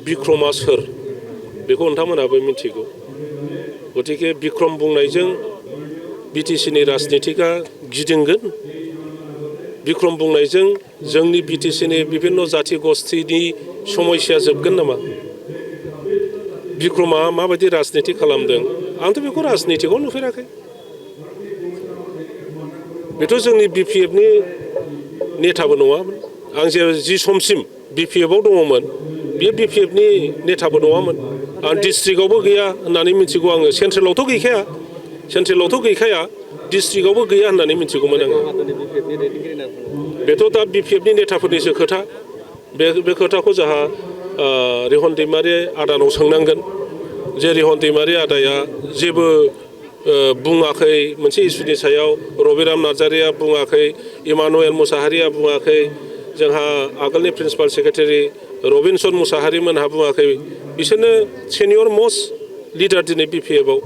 बिक्रमआ सोर बेखौ नोंथांमोनाबो मिथिगौ गतिके बिक्रम बुंनायजों बिटिसिनि राजनितिका गिदिंगोन बिक्रम बुंनायजों जोंनि बिटिसिनि बिभिन्न जाति गस्थिनि समस्या जोबगोन नामा बिक्रमा माबायदि राजनिति खालामदों आंथ' बेखौ राजनितिखौ नुफेराखै बेथ' जोंनि बिपिएफनि नेताबो नङामोन आं जि समसिम बिपिएफआव दङमोन बे बिपिएफनि नेताबो नङामोन आं डिस्ट्रिक्टआवबो गैया होननानै मिथिगौ आङो सेन्ट्रेलावथ' गैखाया डिस्ट्रिक्टआवबो गैया होननानै मिथिगौमोन आङो बेथ' दा बिपिएफनि नेताफोरनिसो खोथा बे खोथाखौ जोंहा रिहन दैमारि आदानाव सोंनांगोन जे रिहन दैमारि आदाया जेबो बुङाखै मोनसे इस्युनि सायाव रबिराम नार्जारिया बुङाखै इमानुएल मुसाहारिया बुङाखै जोंहा आगोलनि प्रिन्सिपाल सेक्रेटारि रबिनसन मुसाहारिमोनहा बुङाखै बिसोरनो सेनियर मस्ट लिडार दिनै बिपिएफआव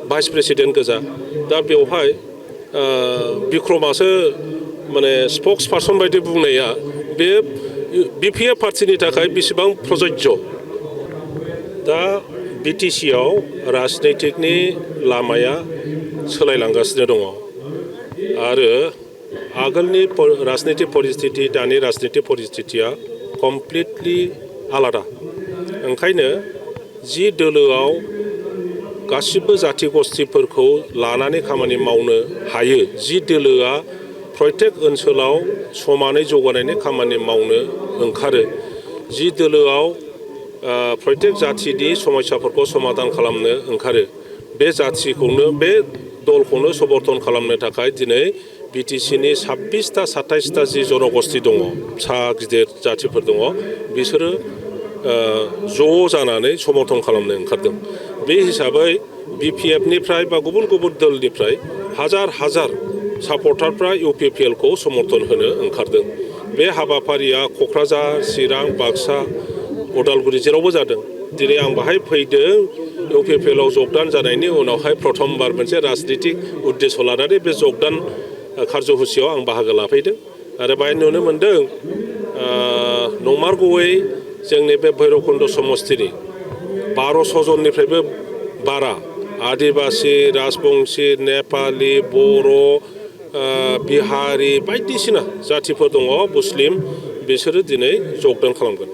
भाइस प्रेसिडेन्ट गोजा दा बेवहाय बिक्रमासो माने स्पक्स पार्सन बायदि बुंनाया बे बिपिएफ पार्टिनि थाखाय बेसेबां प्रযোज्य दा बिटिसिआव राजनैतिकनि लामाया सोलायलांगासिनो दङ आरो आगोलनि राजनैतिक परिस्थिति दानि राजनैतिक परिस्थितिया कमप्लिटलि आलादा ओंखायनो जि दोलोआव गासिबो जाति गस्थिफोरखौ लानानै खामानि मावनो हायो जि दोलोआ प्रत्येक ओनसोलाव समानै जौगानायनि खामानि मावनो ओंखारो जि दोलोआव प्रत्येक जातिनि समस्याफोरखौ समाधान खालामनो ओंखारो बे जातिखौनो बे दलखौनो समर्थन खालामनो थाखाय दिनै बिटिसिनि 26टा 27टा जि जनगोष्ठी दङ फिसा गिदिर जातिफोर दङ बिसोरो ज' जानानै समर्थन खालामनो ओंखारदों बे हिसाबै बिपिएफनिफ्राय बा गुबुन गुबुन दलनिफ्राय हाजार हाजार सापर्टारफ्रा इउपिपिएलखौ समर्थन होनो ओंखारदों बे हाबाफारिया क'क्राझार चिरां बाक्सा उदालगुरि जेरावबो जादों दिनै आं बाहाय फैदों इउपिपिएलआव जगदान जानायनि उनावहाय प्रथमबार मोनसे राजनितिक उद्देश्य लानानै बे जगदान कार्यसुचियाव आं बाहागो लाफैदों आरो बाहाय नुनो मोन्दों नंमारगौयै जोंनि बे भैरबकुन्द समस्तिनि 1200 जननिफ्रायबो बारा आदिबासि राजबंशी नेपाली बर' बिहारि बायदिसिना जातिफोर दङ मुस्लिम बिसोरो दिनै जगदान खालामगोन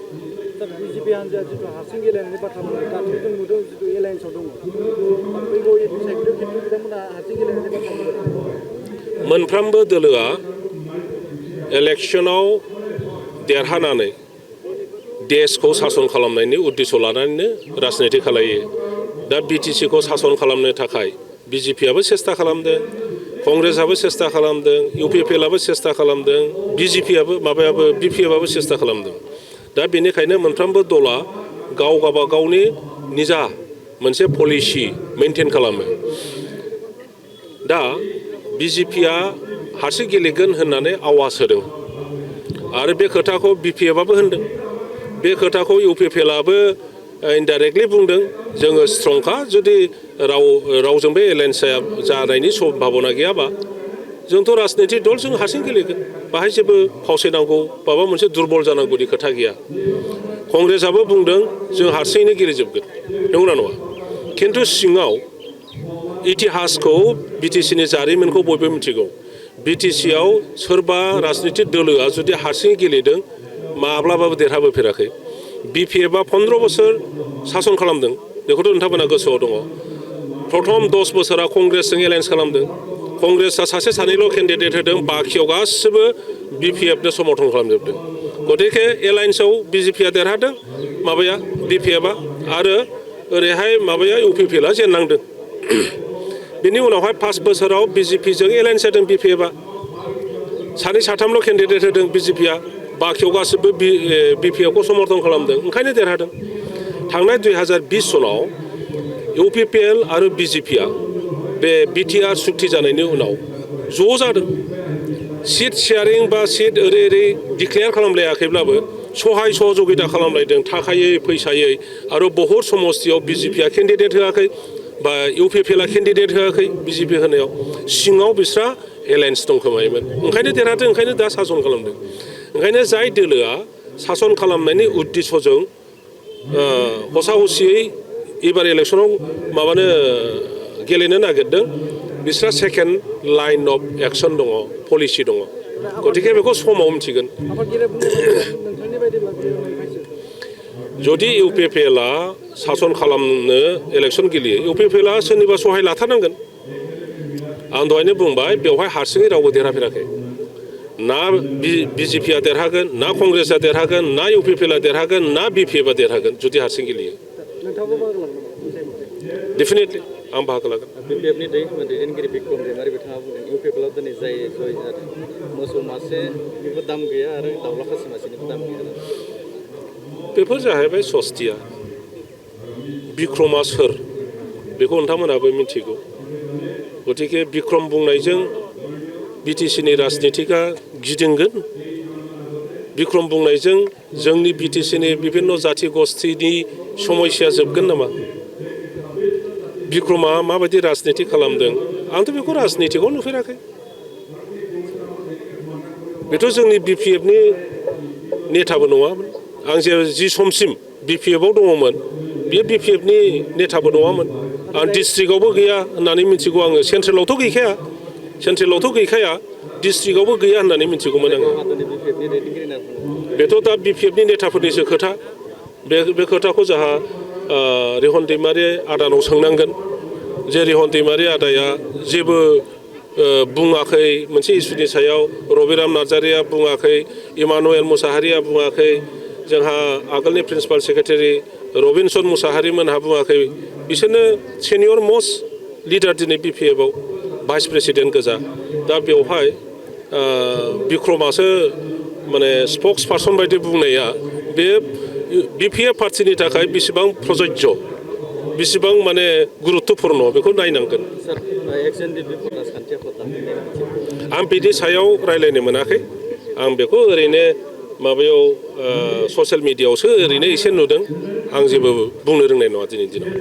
बिजेपि हान्जाया जिथु हारसिं गेलेनायनि बाथ्रा बुंदों दाथ' जों नुदों जिथु एलायन्सआव दङ फैगौ एपि साइकेलाव खिन्थु बिथांमोना हारसिं गेलेनायनि बाथ्रा बुंदों मोनफ्रोमबो दोलोआ इलेक्सनाव देरहानानै देशखौ सासन खालामनायनि उद्देश्य लानानैनो राजनिति खालायो दा बिटिसिखौ सासन खालामनो थाखाय बिजेपिआबो सेस्था खालामदों कंग्रेसआबो सेस्था खालामदों इउपिपिएलआबो सेस्था खालामदों बिपिएफआबो सेस्था खालामदों दा बेनिखायनो मोनफ्रोमबो दला गाव गावबागावनि निजा मोनसे पलिसि मेनटेन खालामो दा बिजेपिआ हारसिं गेलेगोन होननानै आवाज होदों आरो बे खोथाखौ बिपिएफआबो होनदों बे खोथाखौ इउपिपिएलआबो इनडाइरेक्टलि बुंदों जोङो स्ट्रंखा जुदि रावजोंबो एलायन्स जानायनि सम्भाबना गैयाबा जोंथ' राजनितिक दल जों हारसिं गेलेगोन बाहाय जेबो फावसायनांगौ माबा मोनसे दुरबल जानांगौनि खोथा गैया कंग्रेसआबो बुंदों जों हारसिङैनो गेलेजोबगोन नंगौना नङा खिन्थु सिङाव इतिहासखौ बिटिसिनि जारिमिनखौ बयबो मिथिगौ बिटिसिआव सोरबा राजनितिक दोलोआ जुदि हारसिङै गेलेदों माब्लाबाबो देरहाबोफेराखै बिपिएफआ 15 बोसोर सासन खालामदों बेखौथ' नोंथांमोना गोसोआव दङ प्रथम 10 बोसोरा कंग्रेसजों एलायन्स खालामदों कंग्रेसआ सासे सानैल' केन्डिडेट होदों बाखियाव गासिबो बिपिएफनो समर्थन खालामजोबदों गतिके एलायन्सआव बिजेपिआ देरहादों बिपिएफआ आरो ओरैहाय इउपिपिएलआ जेननांदों बिनि उनावहाय 5 बोसोराव बिजेपिजों एलायन्स जादों बिपिएफआ सानै साथामल' केन्डिडेट होदों बिजेपिआ बाखियाव गासिबो बिपिएफखौ समर्थन खालामदों ओंखायनो देरहादों थांनाय 2020 सनाव इउपिपिएल आरो बिजेपिआ बे बिटिआर सुक्ति जानायनि उनाव ज' जादों सिट शेयारिं बा सिट ओरै डिक्लेयार खालामलायाखैब्लाबो सहाय सहযোगिता खालामलायदों थाखायै फैसायै आरो बहुद समस्तियाव बिजेपिआ केन्डिडेट होआखै बा इउपिपिएलआ केन्डिडेट होआखै बिजेपि होनायाव सिङाव बिस्रा एलायन्स दंखोमायोमोन ओंखायनो देरहादों ओंखायनो दा सासन खालामदों ओंखायनो जाय दोलोआ सासन खालामनायनि उद्देश्यजों हसा हसियै एबार इलेक्सनाव माबानो गेलेनो नागिरदों बिस्रा सेकेन्ड लाइन अफ एक्सन दङ पलिसि दङ गतिके बेखौ समाव मिथिगोन आफादगिरिया बुंनाय बायदिब्ला नोंथांनि बायदिब्ला बेयो नंखायसो जुदि इउपिपिएलआ सासन खालामनो इलेक्सन गेलेयो इउपिपिएलआ सोरनिबा सहाय लाथारनांगोन आं दहायनो बुंबाय बेवहाय हारसिङै रावबो देरहाफेराखै ना बिजेपिआ देरहागोन ना कंग्रेसआ देरहागोन ना इउपिपिएलआ देरहागोन ना बिपिएफआ देरहागोन जुदि हारसिं गेलेयो नोंथाङाबो बाहागो लागोन नामा? डेफिनेटलि आं बाहागो लागोन बिपिएफनि दैदेनगिरि बिक्रम दैमारि बिथाङा बुंदों इउपिपिएलआव दिनै जाय जय जादों मोसौ मासेनिबो दाम गैया आरो दाउला खासि मासेनिबो दाम गैया बेफोर जाहैबाय सस्तिया बिक्रमआ सोर बेखौ नोंथांमोनहाबो मिथिगौ गतिके बिक्रम बुंनायजों बिटिसिनि राजनितिकआ गिदिंगोन बिक्रम बुंनायजों जोंनि बिटिसिनि बिभिन्न जाथि गस्थिनि समस्या जोबगोन नामा बिक्रमआ माबायदि राजनिति खालामदों आंथ' बेखौ राजनितिकआव नुफेराखै बेथ' जोंनि बिपिएफनि नेताबो नङामोन आं जि समसिम बिपिएफआव दङमोन बेयो बिपिएफनि नेताबो नङामोन आं डिस्ट्रिक्टआवबो गैया होननानै मिथिगौ आङो सेन्ट्रेलावथ' गैखाया डिस्ट्रिक्टआवबो गैया होननानै मिथिगौमोन आङो बेथ' दा बिपिएफनि नेताफोरनिसो खोथा बे खोथाखौ जोंहा रिहन दैमारि आदानाव सोंनांगोन जे रिहन दैमारि आदाया जेबो बुङाखै मोनसे इस्युनि सायाव रबिराम नार्जारिया बुङाखै इमानुएल मुसाहारिया बुङाखै जोंहा आगोलनि प्रिन्सिपाल सेक्रेटारि रबिनसन मुसाहारिमोनहा बुङाखै बिसोरनो सेनियर मस्ट लिडार दिनै बिपिएफआव भाइस प्रेसिडेन्ट गोजा दा बेवहाय बिक्रमासो माने स्पक्स पार्सन बायदि बुंनाया बे बिपिएफ पार्टिनि थाखाय बेसेबां प्रযোज्य बेसेबां माने गुरुत्वपूर्ण बेखौ नायनांगोन आं बिनि सायाव रायज्लायनो मोनाखै आं बेखौ ओरैनो माबायाव ससियेल मिडियायावसो ओरैनो एसे नुदों आं जेबो बुंनो रोंनाय नङा दिनैनि दिनाव